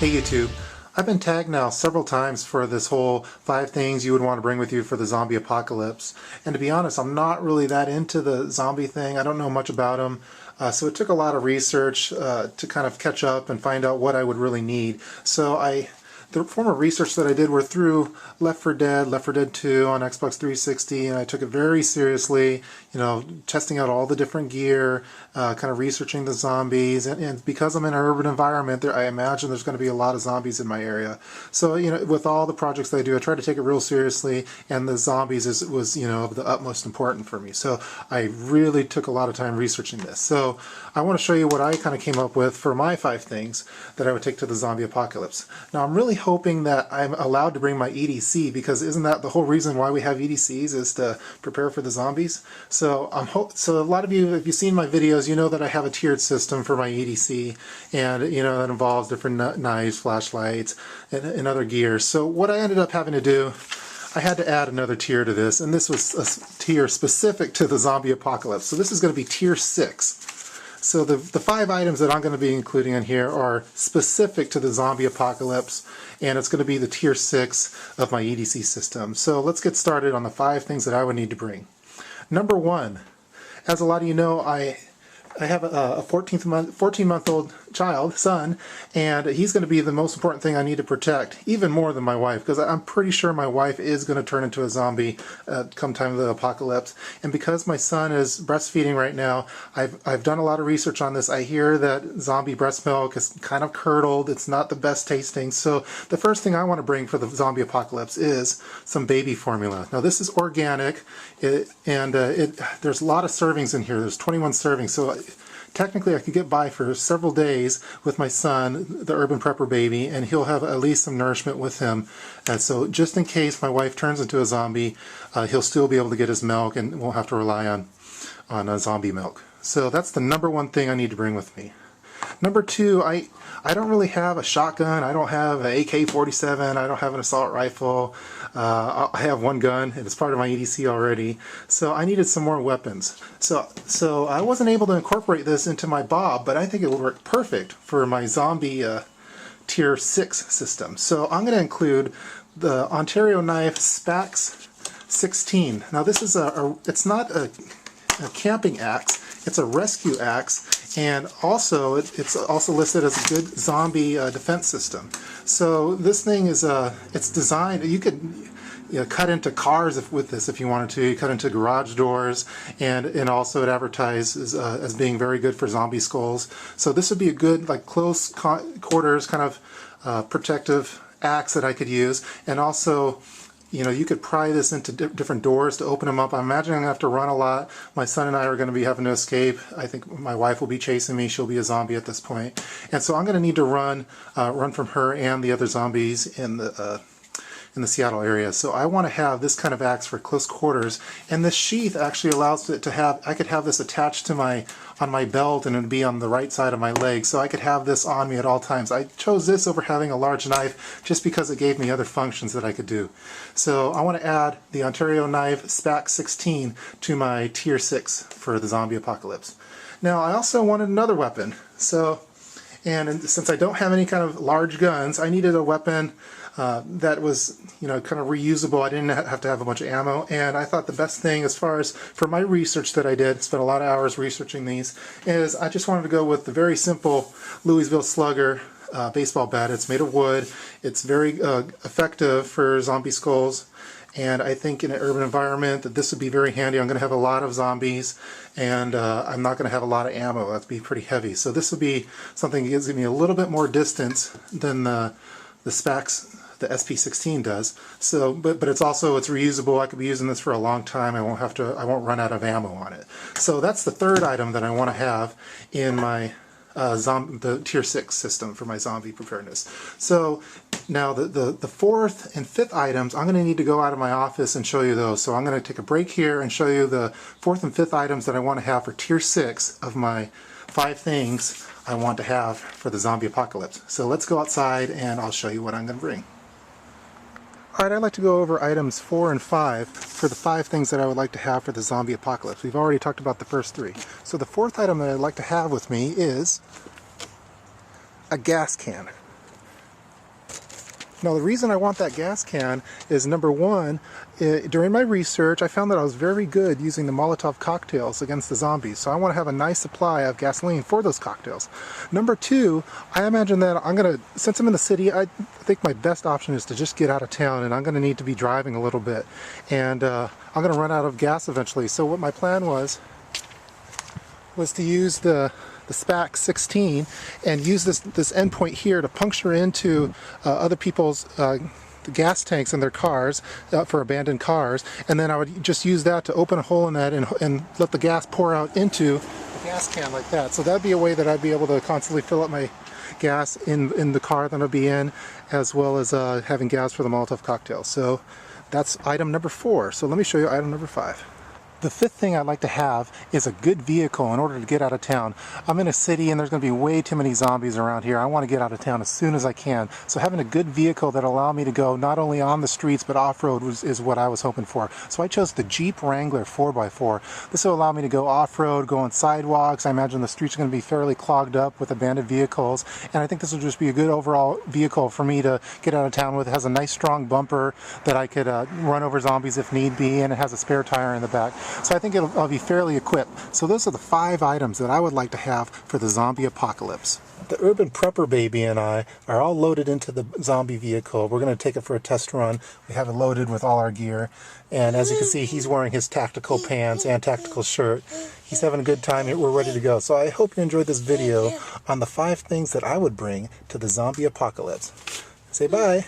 Hey YouTube, I've been tagged now several times for this whole 5 things you would want to bring with you for the zombie apocalypse. And to be honest, I'm not really that into the zombie thing. I don't know much about them. So it took a lot of research to kind of catch up and find out what I would really need. So the form of research that I did were through Left 4 Dead 2 on Xbox 360, and I took it very seriously, you know, testing out all the different gear, kind of researching the zombies, and because I'm in an urban environment, I imagine there's going to be a lot of zombies in my area. So, you know, with all the projects that I do, I try to take it real seriously, and the zombies was, you know, of the utmost importance for me. So I really took a lot of time researching this. So I want to show you what I kind of came up with for my 5 things that I would take to the zombie apocalypse. Now I'm really hoping that I'm allowed to bring my EDC, because isn't that the whole reason why we have EDCs, is to prepare for the zombies? So so a lot of you, if you've seen my videos, you know that I have a tiered system for my EDC, and you know that involves different knives, flashlights, and other gear. So what I ended up having to do, I had to add another tier to this, and this was a tier specific to the zombie apocalypse. So this is going to be tier 6. So the 5 items that I'm going to be including in here are specific to the zombie apocalypse, and it's going to be the tier 6 of my EDC system. So let's get started on the 5 things that I would need to bring. Number 1, as a lot of you know, I have a 14-month-old son, and he's going to be the most important thing I need to protect, even more than my wife, because I'm pretty sure my wife is going to turn into a zombie come time of the apocalypse. And because my son is breastfeeding right now, I've done a lot of research on this. I hear that zombie breast milk is kind of curdled. It's not the best tasting. So the first thing I want to bring for the zombie apocalypse is some baby formula. Now this is organic, there's a lot of servings in here. There's 21 servings. So technically I could get by for several days with my son, the Urban Prepper baby, and he'll have at least some nourishment with him. And so just in case my wife turns into a zombie, he'll still be able to get his milk and won't have to rely on zombie milk. So that's the number 1 thing I need to bring with me. Number 2, I don't really have a shotgun. I don't have an AK-47. I don't have an assault rifle. I have 1 gun, and it's part of my EDC already. So I needed some more weapons. So I wasn't able to incorporate this into my Bob, but I think it would work perfect for my zombie tier 6 system. So I'm going to include the Ontario knife SPAX 16. Now this is it's not a camping axe. It's a rescue axe, and also it's also listed as a good zombie defense system. So this thing is it's designed. You could cut into cars with this if you wanted to. You cut into garage doors, and also it advertises as being very good for zombie skulls. So this would be a good, like, close quarters kind of protective axe that I could use, and also, you know, you could pry this into different doors to open them up. I'm imagining I'm going to have to run a lot. My son and I are going to be having to escape. I think my wife will be chasing me. She'll be a zombie at this point. And so I'm going to need to run from her and the other zombies in the Seattle area. So I want to have this kind of axe for close quarters. And this sheath actually allows it to have, I could have this attached to on my belt, and it would be on the right side of my leg. So I could have this on me at all times. I chose this over having a large knife just because it gave me other functions that I could do. So I want to add the Ontario knife SPAX 16 to my tier 6 for the zombie apocalypse. Now I also wanted another weapon. And since I don't have any kind of large guns, I needed a weapon that was, you know, kind of reusable. I didn't have to have a bunch of ammo, and I thought the best thing, as far as for my research that I did, spent a lot of hours researching these, is I just wanted to go with the very simple Louisville Slugger baseball bat. It's made of wood. It's very effective for zombie skulls, and I think in an urban environment that this would be very handy. I'm going to have a lot of zombies, and I'm not going to have a lot of ammo. That'd be pretty heavy. So this would be something that gives me a little bit more distance than the SPAX, the SP16 does. So, but it's reusable. I could be using this for a long time. I won't run out of ammo on it. So that's the 3rd item that I want to have in my the tier 6 system for my zombie preparedness. So now the 4th and 5th items, I'm going to need to go out of my office and show you those. So I'm going to take a break here and show you the 4th and 5th items that I want to have for tier 6 of my 5 things I want to have for the zombie apocalypse. So let's go outside and I'll show you what I'm going to bring. Alright, I'd like to go over items 4 and 5 for the 5 things that I would like to have for the zombie apocalypse. We've already talked about the first 3. So the 4th item that I'd like to have with me is a gas can. Now the reason I want that gas can is, number one, during my research I found that I was very good using the Molotov cocktails against the zombies, so I want to have a nice supply of gasoline for those cocktails. Number two, I imagine that since I'm in the city, I think my best option is to just get out of town, and I'm going to need to be driving a little bit, and I'm going to run out of gas eventually. So what my plan was to use the SPAC 16 and use this endpoint here to puncture into other people's gas tanks in their cars for abandoned cars, and then I would just use that to open a hole in that and let the gas pour out into the gas can like that. So that'd be a way that I'd be able to constantly fill up my gas in the car that I'll be in, as well as having gas for the Molotov cocktail. So that's item number 4. So let me show you item number 5. The fifth thing I'd like to have is a good vehicle in order to get out of town. I'm in a city and there's going to be way too many zombies around here. I want to get out of town as soon as I can. So having a good vehicle that'll allow me to go not only on the streets but off-road is what I was hoping for. So I chose the Jeep Wrangler 4x4. This will allow me to go off-road, go on sidewalks. I imagine the streets are going to be fairly clogged up with abandoned vehicles, and I think this will just be a good overall vehicle for me to get out of town with. It has a nice strong bumper that I could run over zombies if need be, and it has a spare tire in the back. So I think I'll be fairly equipped. So those are the 5 items that I would like to have for the zombie apocalypse. The Urban Prepper baby and I are all loaded into the zombie vehicle. We're going to take it for a test run. We have it loaded with all our gear. And as you can see, he's wearing his tactical pants and tactical shirt. He's having a good time. We're ready to go. So I hope you enjoyed this video on the 5 things that I would bring to the zombie apocalypse. Say bye.